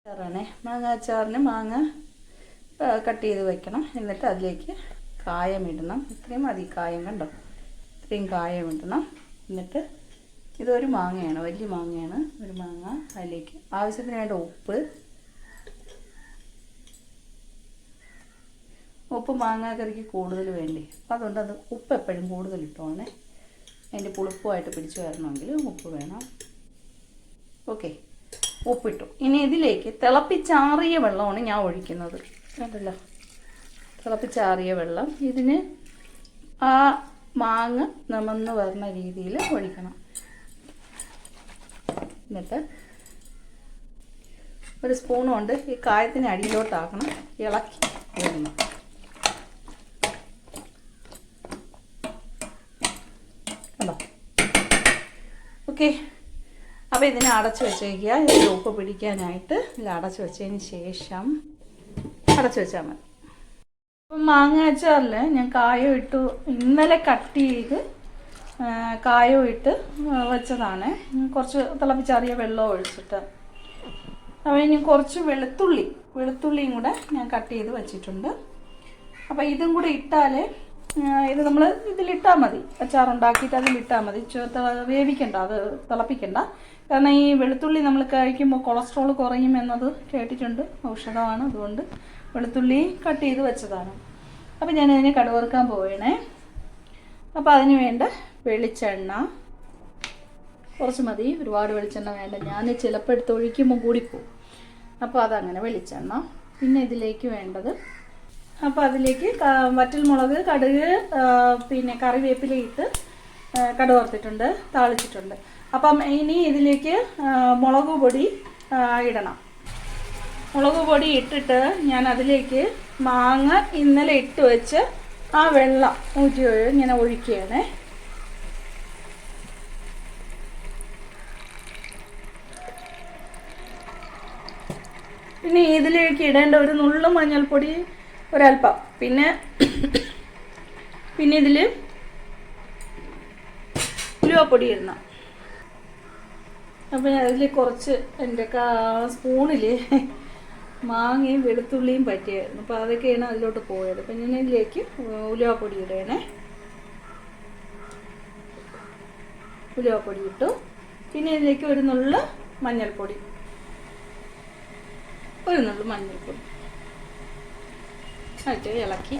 അച്ചാറാണേ. മാങ്ങ അച്ചാറിന് മാങ്ങ കട്ട് ചെയ്ത് വെക്കണം. എന്നിട്ട് അതിലേക്ക് കായം ഇടണം. ഇത്രയും മതി കായം, കണ്ടോ? ഇത്രയും കായം ഇടണം. എന്നിട്ട് ഇതൊരു മാങ്ങയാണ്, വലിയ മാങ്ങയാണ്. ഒരു മാങ്ങ, അതിലേക്ക് ആവശ്യത്തിന് വേണ്ട ഉപ്പ് മാങ്ങാക്കറിക്ക് കൂടുതൽ വേണ്ടേ, അപ്പം അതുകൊണ്ട് ഉപ്പ് എപ്പോഴും കൂടുതൽ ഇട്ടോണേ. അതിൻ്റെ പുളിപ്പുമായിട്ട് പിടിച്ചു വരണമെങ്കിൽ ഉപ്പ് വേണം. ഓക്കെ, ഉപ്പിട്ടു. ഇനി ഇതിലേക്ക് തിളപ്പിച്ചാറിയ വെള്ളമാണ് ഞാൻ ഒഴിക്കുന്നത്. കണ്ടല്ലോ, തിളപ്പിച്ചാറിയ വെള്ളം. ഇതിന് ആ മാങ്ങ നമന്ന് വരുന്ന രീതിയിൽ ഒഴിക്കണം. എന്നിട്ട് ഒരു സ്പൂൺ കൊണ്ട് ഈ കായത്തിന് അടിയിലോട്ടാക്കണം, ഇളക്കി ഇടണം. കണ്ടോ? ഓക്കെ, അപ്പോൾ ഇതിനെ അടച്ച് വെച്ചേക്കുക. ഇതിൽ ഉപ്പ് പിടിക്കാനായിട്ട് ഇതിൽ അടച്ച് വെച്ചതിന് ശേഷം അടച്ച് വെച്ചാൽ മതി. അപ്പം മാങ്ങ അച്ചാറിൽ ഞാൻ കായം ഇട്ടു. ഇന്നലെ കട്ട് ചെയ്ത് കായം ഇട്ട് വെച്ചതാണ്. കുറച്ച് തിളപ്പിച്ചാറിയ വെള്ളം ഒഴിച്ചിട്ട്. അപ്പോൾ ഇനി കുറച്ച് വെളുത്തുള്ളിയും കൂടെ ഞാൻ കട്ട് ചെയ്ത് വെച്ചിട്ടുണ്ട്. അപ്പോൾ ഇതും കൂടെ ഇട്ടാൽ ഇത് നമ്മൾ ഇതിലിട്ടാൽ മതി. അച്ചാറുണ്ടാക്കിയിട്ട് അതിലിട്ടാൽ മതി. വേവിക്കണ്ട, അത് തിളപ്പിക്കണ്ട. കാരണം ഈ വെളുത്തുള്ളി നമ്മൾ കഴിക്കുമ്പോൾ കൊളസ്ട്രോൾ കുറയും എന്നത് കേട്ടിട്ടുണ്ട്. ഔഷധമാണ്. അതുകൊണ്ട് വെളുത്തുള്ളി കട്ട് ചെയ്ത് വെച്ചതാണ്. അപ്പോൾ ഞാനതിനെ കടുവറുക്കാൻ പോവേണേ. അപ്പോൾ അതിന് വേണ്ട വെളിച്ചെണ്ണ കുറച്ച് മതി, ഒരുപാട് വെളിച്ചെണ്ണ വേണ്ട. ഞാൻ ചിലപ്പോൾ എടുത്ത് ഒഴിക്കുമ്പോൾ കൂടിപ്പോവും. അപ്പോൾ അതങ്ങനെ വെളിച്ചെണ്ണ. പിന്നെ ഇതിലേക്ക് വേണ്ടത്, അപ്പോൾ അതിലേക്ക് വറ്റൽമുളക്, കടുക്, പിന്നെ കറിവേപ്പില ഇട്ട് കടുവറുത്തിട്ടുണ്ട്, താളിച്ചിട്ടുണ്ട്. അപ്പം ഇനി ഇതിലേക്ക് മുളക് പൊടി ഇടണം. മുളക് പൊടി ഇട്ടിട്ട് ഞാൻ അതിലേക്ക് മാങ്ങ ഇന്നലെ ഇട്ട് വെച്ച് ആ വെള്ളം ഊറ്റി ഇങ്ങനെ ഒഴിക്കുകയാണ്. പിന്നെ ഇതിലേക്ക് ഇടേണ്ട ഒരു നുള്ളു മഞ്ഞൾപ്പൊടി, ഒരൽപ്പം. പിന്നെ ഇതിൽ ഉലുവപ്പൊടി ഇടണം. അപ്പം അതിൽ കുറച്ച് എൻ്റെ സ്പൂണിൽ മാങ്ങയും വെളുത്തുള്ളിയും പറ്റിയായിരുന്നു. അപ്പോൾ അതൊക്കെയാണ് അതിലോട്ട് പോയത്. അപ്പം ഞാൻ ഇതിലേക്ക് ഉലുവപ്പൊടി ഇടണേ. ഉലുവപ്പൊടി ഇട്ടു. പിന്നെ ഇതിലേക്ക് ഒരു നുള്ളു മഞ്ഞൾപ്പൊടി ആയിട്ട് ഇളക്കി.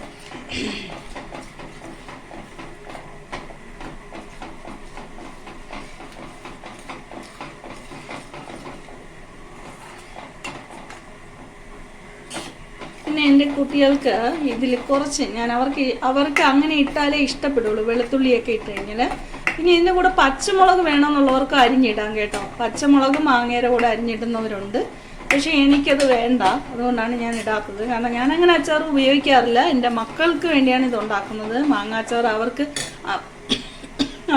പിന്നെ എൻ്റെ കുട്ടികൾക്ക് ഇതിൽ കുറച്ച് ഞാൻ അവർക്ക് അങ്ങനെ ഇട്ടാലേ ഇഷ്ടപ്പെടുള്ളൂ, വെളുത്തുള്ളിയൊക്കെ ഇട്ട് കഴിഞ്ഞാൽ. പിന്നെ ഇതിൻ്റെ കൂടെ പച്ചമുളക് വേണമെന്നുള്ളവർക്ക് അരിഞ്ഞിടാം കേട്ടോ. പച്ചമുളക് മാങ്ങയുടെ കൂടെ അരിഞ്ഞിടുന്നവരുണ്ട്. പക്ഷേ എനിക്കത് വേണ്ട, അതുകൊണ്ടാണ് ഞാൻ ഇടാത്തത്. കാരണം ഞാൻ അങ്ങനെ അച്ചാർ ഉപയോഗിക്കാറില്ല. എൻ്റെ മക്കൾക്ക് വേണ്ടിയാണ് ഇത് ഉണ്ടാക്കുന്നത്. മാങ്ങ അച്ചാർ അവർക്ക്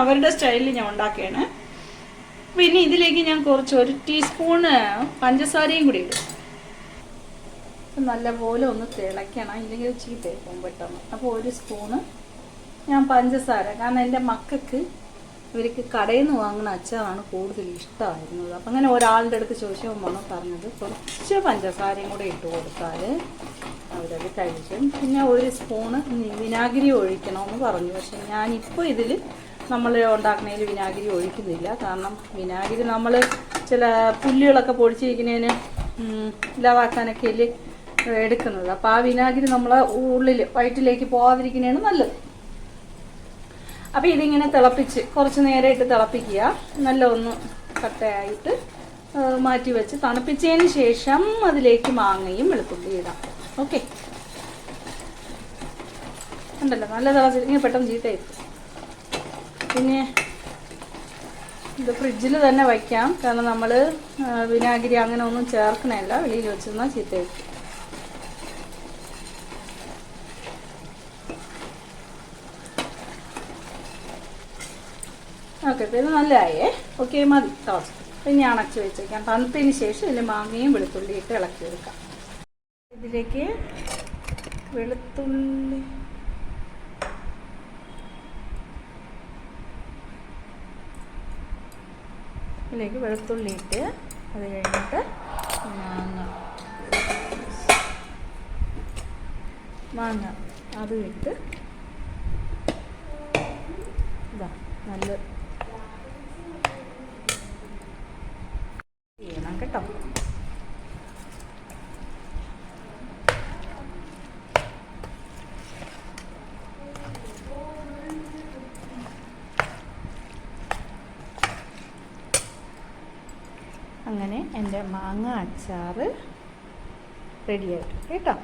അവരുടെ സ്റ്റൈലിൽ ഞാൻ ഉണ്ടാക്കുകയാണ്. പിന്നെ ഇതിലേക്ക് ഞാൻ ഒരു ടീസ്പൂണ് പഞ്ചസാരയും കൂടി ഇടും. നല്ലപോലെ ഒന്ന് തിളയ്ക്കണം, ഇല്ലെങ്കിൽ ചീത്തയായിപ്പോകും പെട്ടെന്ന്. അപ്പോൾ ഒരു സ്പൂണ് ഞാൻ പഞ്ചസാര, കാരണം എൻ്റെ മക്കൾക്ക് ഇവർക്ക് കടയിൽ നിന്ന് വാങ്ങുന്ന അച്ചാറാണ് കൂടുതൽ ഇഷ്ടമായിരുന്നത്. അപ്പം അങ്ങനെ ഒരാളുടെ അടുത്ത് ചോദിച്ചപ്പോൾ പറഞ്ഞത് കുറച്ച് പഞ്ചസാരയും കൂടെ ഇട്ട് കൊടുത്താൽ അവരത് കഴിക്കും. പിന്നെ ഒരു സ്പൂണ് വിനാഗിരി ഒഴിക്കണമെന്ന് പറഞ്ഞു. പക്ഷെ ഞാനിപ്പോൾ ഇതിൽ നമ്മൾ ഉണ്ടാക്കുന്നതിൽ വിനാഗിരി ഒഴിക്കുന്നില്ല. കാരണം വിനാഗിരി നമ്മൾ ചില പുല്ലുകളൊക്കെ പൊടിച്ചിരിക്കുന്നതിന് ഇല്ലാതാക്കാനൊക്കെ അല്ലേ എടുക്കുന്നത്. അപ്പോൾ ആ വിനാഗിരി നമ്മളെ ഉള്ളിൽ വയറ്റിലേക്ക് പോകാതിരിക്കുന്നതാണ് നല്ലത്. അപ്പോൾ ഇതിങ്ങനെ തിളപ്പിച്ച് കുറച്ച് നേരമായിട്ട് തിളപ്പിക്കുക. നല്ല ഒന്ന് കട്ടയായിട്ട് മാറ്റി വെച്ച് തണുപ്പിച്ചതിന് ശേഷം അതിലേക്ക് മാങ്ങയും വെളുത്തുള്ളി ഇടാം. ഓക്കെ, ഉണ്ടല്ലോ, നല്ല തിളച്ചിങ്ങനെ പെട്ടെന്ന് ചീത്തയായി. പിന്നെ ഇത് ഫ്രിഡ്ജിൽ തന്നെ വയ്ക്കാം. കാരണം നമ്മൾ വിനാഗിരി അങ്ങനെ ഒന്നും ചേർക്കണമല്ല, വെളിയിൽ വെച്ചിരുന്നാൽ ചീത്തയായി. ഓക്കെ, ഇത് നല്ലതായേ. ഓക്കെ, മതി ടോസ്റ്റ്. ഇനി അണച്ച് വെച്ചേക്കാം. തണുത്തതിന് ശേഷം ഇതിൽ മാങ്ങയും വെളുത്തുള്ളി ഇട്ട് ഇളക്കിയെടുക്കാം. ഇതിലേക്ക് വെളുത്തുള്ളി ഇട്ട് അത് കഴിഞ്ഞിട്ട് മാങ്ങ മാങ്ങ അതും ഇട്ട് ഇതാ നല്ല ചെയ്യണം കേട്ടോ. അങ്ങനെ എൻ്റെ മാങ്ങ അച്ചാർ റെഡിയായിട്ട് കേട്ടോ.